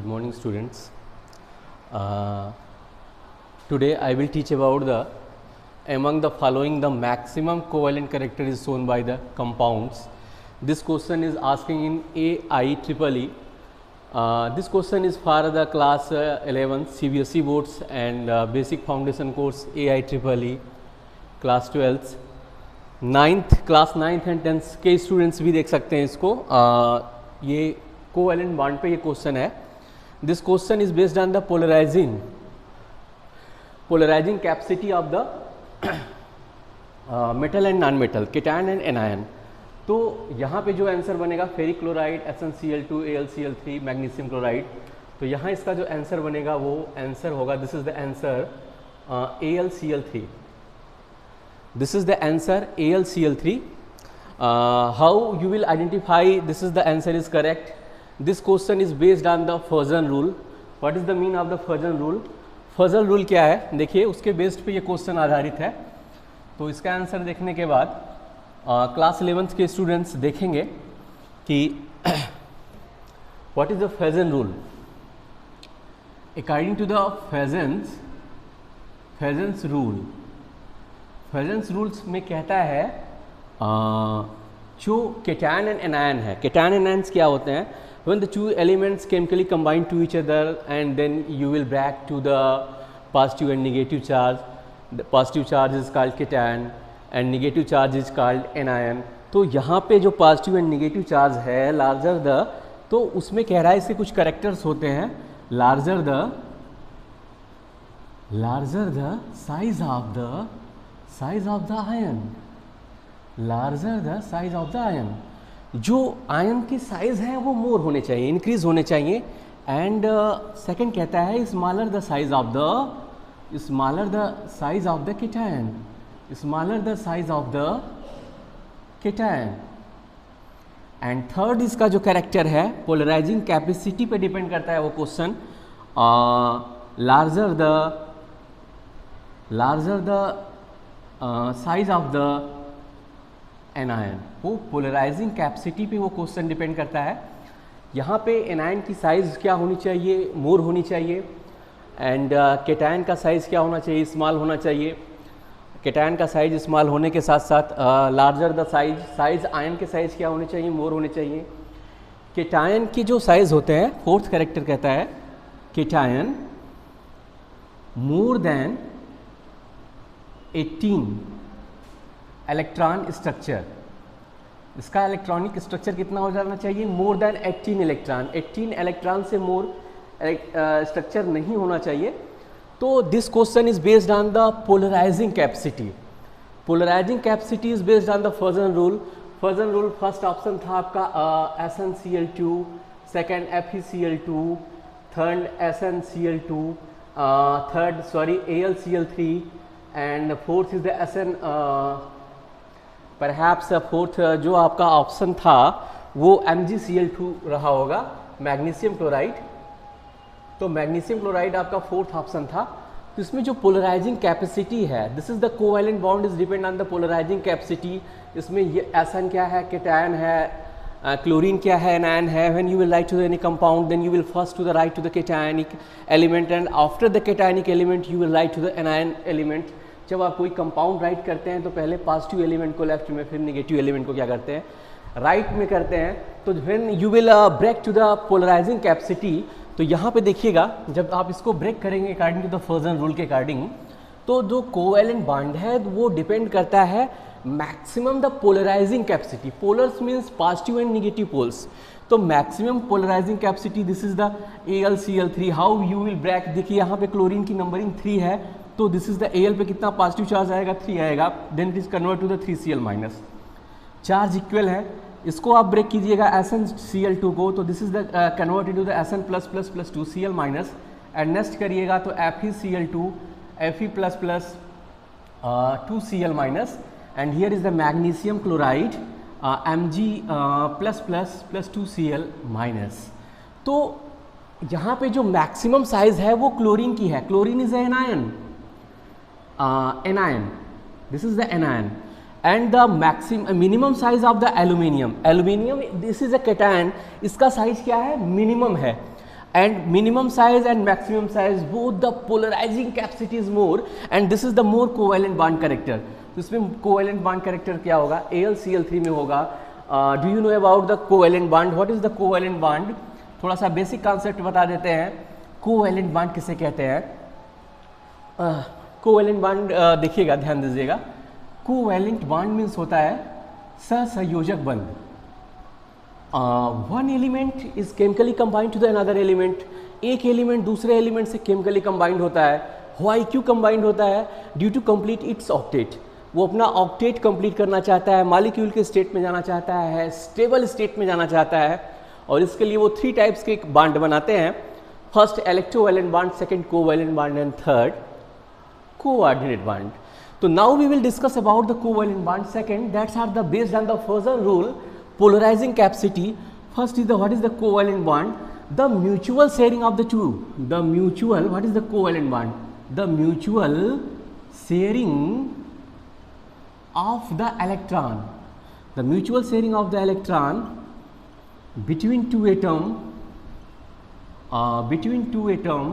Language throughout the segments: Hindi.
morning students. Today I will teach about the among the following the maximum covalent character is shown by the compounds. This question is asking in AIEEE. This question is for the class 11 CBSE boards and basic foundation course AIEEE class 12th 9th class 9th and 10th के स्टूडेंट्स भी देख सकते हैं इसको. ये कोवैलेंट बॉन्ड पे ये क्वेश्चन है. This question is based on the polarising capacity of the metal and non metal, cation and anion. तो यहाँ पे जो आंसर बनेगा ferric chloride, SnCl2, AlCl3, magnesium chloride. तो यहाँ इसका जो आंसर बनेगा वो आंसर होगा, this is the answer AlCl3. This is the answer AlCl3. How you will identify this is the answer is correct? This question is based on the Fuson rule. What is the mean of the Fuson rule? Fuson rule क्या है? देखिए उसके बेस्ड पे ये क्वेश्चन आधारित है. तो इसका आंसर देखने के बाद क्लास 11th के स्टूडेंट्स देखेंगे कि what is the Fuson rule? According to the Fuson's rule, Fuson's rules में कहता है जो केटायन एंड एनायन है, केटायन एंड एनायंस क्या होते हैं? When the two elements chemically combine to each other and then you will break to the positive and negative charge. The positive charge is called cation and negative charge is called anion. तो यहाँ पे जो पॉजिटिव एंड नेगेटिव चार्ज है लार्जर द, तो उसमें कह रहा है इसके कुछ करेक्टर्स होते हैं. Larger the size of the ion, larger the size of the ion. जो आयन की साइज है वो मोर होने चाहिए, इंक्रीज होने चाहिए. एंड सेकंड कहता है smaller the size of the cation, smaller the size of the cation. And third इसका जो कैरेक्टर है पोलराइजिंग कैपेसिटी पे डिपेंड करता है वो question. Larger the size of the anion, वो पोलराइजिंग कैपेसिटी पे वो क्वेश्चन डिपेंड करता है. यहाँ पे एनायन की साइज़ क्या होनी चाहिए? मोर होनी चाहिए. एंड केटायन का साइज़ क्या होना चाहिए? स्मॉल होना चाहिए. केटायन का साइज स्मॉल होने के साथ साथ लार्जर द साइज आयन के साइज़ क्या होने चाहिए? मोर होने चाहिए. केटायन के जो साइज़ होते हैं, फोर्थ कैरेक्टर कहता है cation more than 18 electron structure. इसका इलेक्ट्रॉनिक स्ट्रक्चर कितना हो जाना चाहिए? More than 18 electron. 18 इलेक्ट्रॉन से मोर स्ट्रक्चर नहीं होना चाहिए. तो this question is based on the polarising capacity. Polarising capacity is based on the Fuson rule. Fuson rule first option था आपका SnCl2, second FeCl2, third SnCl2, AlCl3 and fourth is the perhaps fourth जो आपका ऑप्शन था वो MgCl2 रहा होगा, मैग्नीशियम क्लोराइड. तो मैग्नीशियम क्लोराइड आपका फोर्थ ऑप्शन था. तो इसमें जो पोलराइजिंग कैपेसिटी है, this is the covalent bond is depend on the polarising capacity. इसमें ये Sn क्या है? केटायन है. क्लोरीन क्या है? एनायन है. When you will write to any compound then you will first to the write to the cationic element and after the cationic element you will write to the anion element. जब आप कोई कंपाउंड राइट करते हैं तो पहले पॉजिटिव एलिमेंट को लेफ्ट में, फिर नेगेटिव एलिमेंट को क्या करते हैं? राइट में करते हैं. तो when you will break to the polarising capacity, तो यहाँ पे देखिएगा जब आप इसको ब्रेक करेंगे according to the Fuson rule के अकॉर्डिंग, तो जो कोवैलेंट बॉन्ड है वो डिपेंड करता है maximum the polarising capacity. Polars means positive and negative poles. तो maximum polarizing capacity this is the AlCl3. How you will break? देखिए यहाँ पे क्लोरीन की नंबरिंग 3 है, तो दिस इज द Al पे कितना पॉजिटिव चार्ज आएगा? 3 आएगा. Then it is convert to the 3Cl minus. Charge equal है, इसको आप ब्रेक कीजिएगा SnCl2 को, तो this is the convert to the Sn plus plus plus 2Cl minus. And next करिएगा तो FeCl2 Fe plus plus 2Cl minus. And here is the magnesium chloride Mg plus plus plus 2Cl minus. तो यहाँ पे जो मैक्सिमम साइज है वो क्लोरीन की है. Chlorine is anion, this is the anion. and the minimum size of the aluminium, this is a cation, इसका साइज क्या है? मिनिमम है. and minimum size and maximum size both the polarizing capacity is more and this is the more covalent bond character. तो इसमें covalent bond character क्या होगा, AlCl3 में होगा. Do you know about the covalent bond? What is the covalent bond? थोड़ा सा बेसिक कॉन्सेप्ट बता देते हैं. कोवेलेंट बॉन्ड किसे कहते हैं? कोवेलेंट बॉन्ड देखिएगा, ध्यान दीजिएगा. कोवेलेंट बॉन्ड मीन्स होता है सहसंयोजक बंध. One element is chemically combined to the another element. एक एलिमेंट दूसरे एलिमेंट से केमिकली कंबाइंड होता है. व्हाई, क्यों कंबाइंड होता है? Due to complete its octet. वो अपना ऑक्टेट कंप्लीट करना चाहता है, मॉलिक्यूल के स्टेट में जाना चाहता है, स्टेबल स्टेट में जाना चाहता है, और इसके लिए वो 3 टाइप्स के बॉन्ड बनाते हैं. First electrovalent bond, second covalent bond and third coordinate bond. तो now we will discuss about the covalent bond. Second, that's are the based on the फर्जर rule polarizing capacity. First is the what is the covalent bond? The mutual sharing of the two. The mutual, what is the covalent bond? The mutual sharing of the electron. The mutual sharing of the electron between two atom. Between two atom,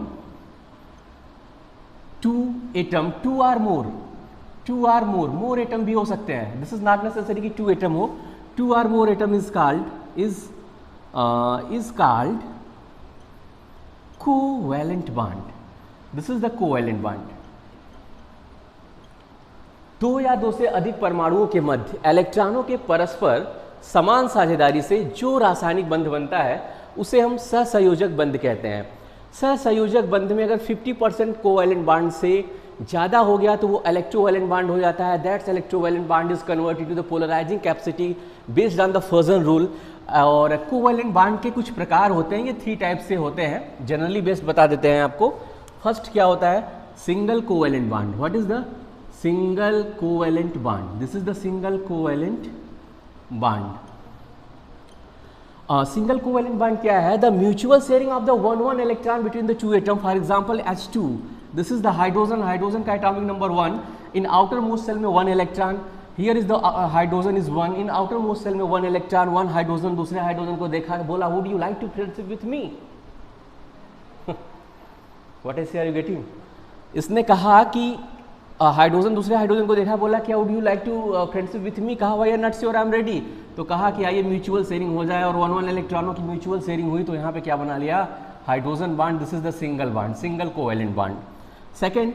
two or more. Two or more atom भी हो सकते हैं. This is not necessary कि 2 atom हो. 2 or more atom is called covalent bond. This is the covalent bond. 2 या 2 से अधिक परमाणुओं के मध्य इलेक्ट्रॉनों के परस्पर समान साझेदारी से जो रासायनिक बंध बनता है उसे हम सहसंयोजक बंध कहते हैं. सहसंयोजक बंध में अगर 50% कोवैलेंट बॉन्ड से ज़्यादा हो गया तो वो इलेक्ट्रोवैलेंट बॉन्ड हो जाता है. That's electrovalent bond is converted to the polarising capacity based on the फर्जर रूल. और कोवैलेंट बॉन्ड के कुछ प्रकार होते हैं, ये 3 टाइप से होते हैं. जनरली बेस्ड बता देते हैं आपको. फर्स्ट क्या होता है? Single covalent bond. What is the single covalent bond? This is the single covalent bond. Single covalent bond क्या है? The mutual sharing of the one electron between the 2 atom. For example H2. This is the hydrogen. Hydrogen का एटॉमिक नंबर 1. इन आउटर मोस्ट सेल में 1 electron. Here is the hydrogen is 1. इन आउटर मोस्ट सेल में 1 इलेक्ट्रॉन. 1 हाइड्रोजन दूसरे हाइड्रोजन को देखा, बोला would you like to friendship with me? What is are you getting? इसने कहा कि हाइड्रोजन दूसरे हाइड्रोजन को देखा, बोला क्या would you like to friendship with me? कहा why are not sure, I am ready. तो कहा कि आइए म्यूचुअल शेयरिंग हो जाए, और 1 इलेक्ट्रॉनों की म्यूचुअल शेयरिंग हुई तो यहाँ पे क्या बना लिया? Hydrogen bond. This is the single bond, single covalent bond. Second,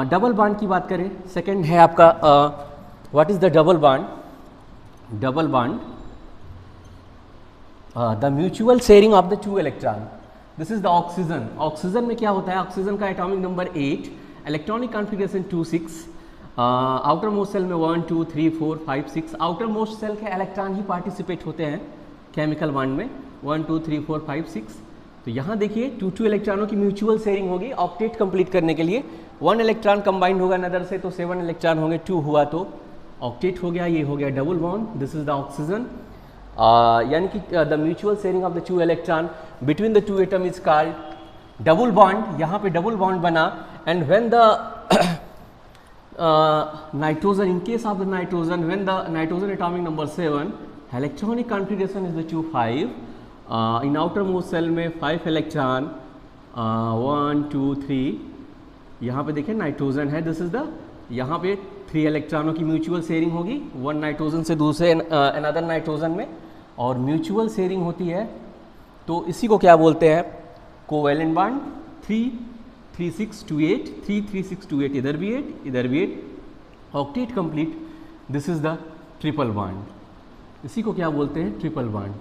double bond की बात करें. सेकेंड है आपका what is the double bond? Double bond, the mutual sharing of the 2 electron. This is the oxygen. Oxygen में क्या होता है? ऑक्सीजन का atomic number 8, electronic configuration 2 6, outer most shell में 1 2 3 4 5 6. आउटर मोस्ट सेल के इलेक्ट्रॉन ही पार्टिसिपेट होते हैं केमिकल बॉन्ड में. 1 2 3 4 5 6. तो यहाँ देखिए 2 इलेक्ट्रॉनों की म्यूचुअल शेयरिंग होगी ऑक्टेट कंप्लीट करने के लिए. 1 इलेक्ट्रॉन कंबाइंड होगा नदर से तो 7 इलेक्ट्रॉन होंगे. 2 हुआ तो ऑक्टेट हो गया. ये हो गया double bond. This is the oxygen. यानी कि the mutual sharing of the 2 electron between the 2 atom is called double bond. यहाँ पे डबल बॉन्ड बना. And when the nitrogen, in case of the nitrogen, when the nitrogen atomic number 7, electronic configuration is the 2 5. In outermost cell में 5 इलेक्ट्रॉन, 1 2 3. यहाँ पे देखिए नाइट्रोजन है. दिस इज द, यहाँ पे 3 इलेक्ट्रॉनों की म्यूचुअल शेयरिंग होगी 1 नाइट्रोजन से दूसरे अनदर नाइट्रोजन में, और म्यूचुअल शेयरिंग होती है. तो इसी को क्या बोलते हैं? Covalent bond. 3 3 6 2 8, 3 3 6 2 8, इधर भी 8 इधर भी 8, octet complete. This is the triple bond. इसी को क्या बोलते हैं? Triple bond.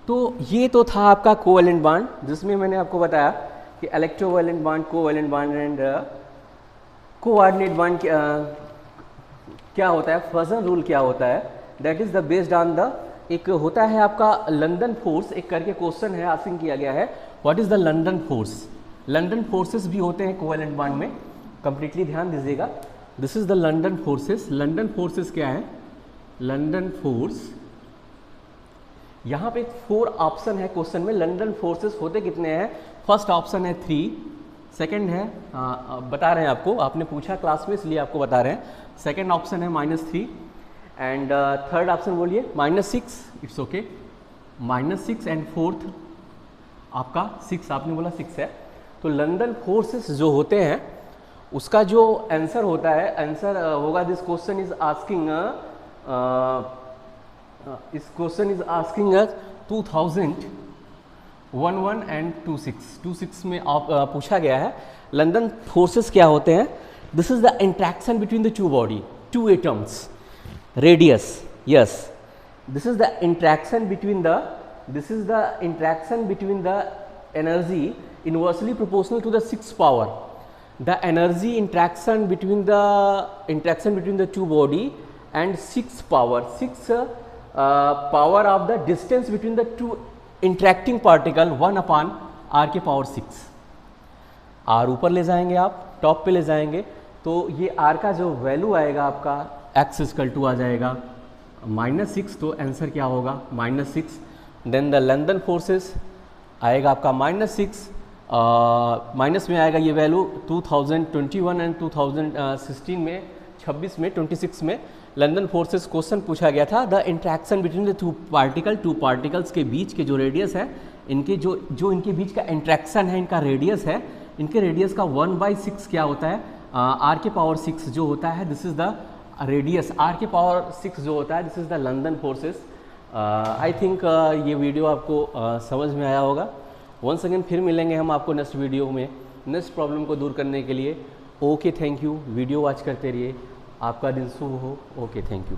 तो ये तो था आपका कोवैलेंट बॉन्ड, जिसमें मैंने आपको बताया कि electrovalent bond, covalent bond and coordinate bond क्या होता है, फर्जन रूल क्या होता है. That is the based on the, एक होता है आपका लंदन फोर्स, एक करके क्वेश्चन है आस्किंग किया गया है, what is the London force. London forces भी होते हैं कोवैलेंट बॉन्ड में. कंप्लीटली ध्यान दीजिएगा. This is the London forces. London forces क्या है? लंदन फोर्स, यहाँ पे 4 ऑप्शन है क्वेश्चन में. लंदन फोर्सेस होते कितने हैं? फर्स्ट ऑप्शन है 3, सेकंड है बता रहे हैं आपको, आपने पूछा क्लास में इसलिए आपको बता रहे हैं. सेकंड ऑप्शन है -3 एंड थर्ड ऑप्शन बोलिए -6. It's okay. -6 एंड फोर्थ आपका 6, आपने बोला 6 है। तो लंदन फोर्सेस जो होते हैं उसका जो आंसर होता है, आंसर होगा दिस क्वेश्चन इज आस्किंग, इस क्वेश्चन इज आस्किंग 2011 एंड 26 में आप पूछा गया है लंदन फोर्सेस क्या होते हैं। This is the interaction between the two body, two atoms, radius, yes, this is the interaction between the energy inversely proportional to the 6th power. The energy interaction between the two body and 6th power, 6 power of the distance between the two interacting particle 1 upon r के पावर 6। r ऊपर ले जाएंगे, आप टॉप पे ले जाएंगे तो ये r का जो वैल्यू आएगा आपका x इक्वल टू आ जाएगा -6। तो आंसर क्या होगा -6। देन द लंदन फोर्सेस आएगा आपका -6, माइनस में आएगा ये वैल्यू 2021 एंड 2016 में, 26 में, 26 में लंदन फोर्सेस क्वेश्चन पूछा गया था। The interaction between the two particles के बीच के जो रेडियस है, इनके जो इनके बीच का इंट्रैक्शन है, इनका रेडियस है, इनके रेडियस का 1/6 क्या होता है, r के पावर 6 जो होता है, this is the radius, r के पावर 6 जो होता है, this is the London forces. I think ये वीडियो आपको समझ में आया होगा। वंस अगेन फिर मिलेंगे हम आपको नेक्स्ट वीडियो में, नेक्स्ट प्रॉब्लम को दूर करने के लिए। Okay, thank you, video watch करते रहिए, आपका दिन शुभ हो। Okay, thank you.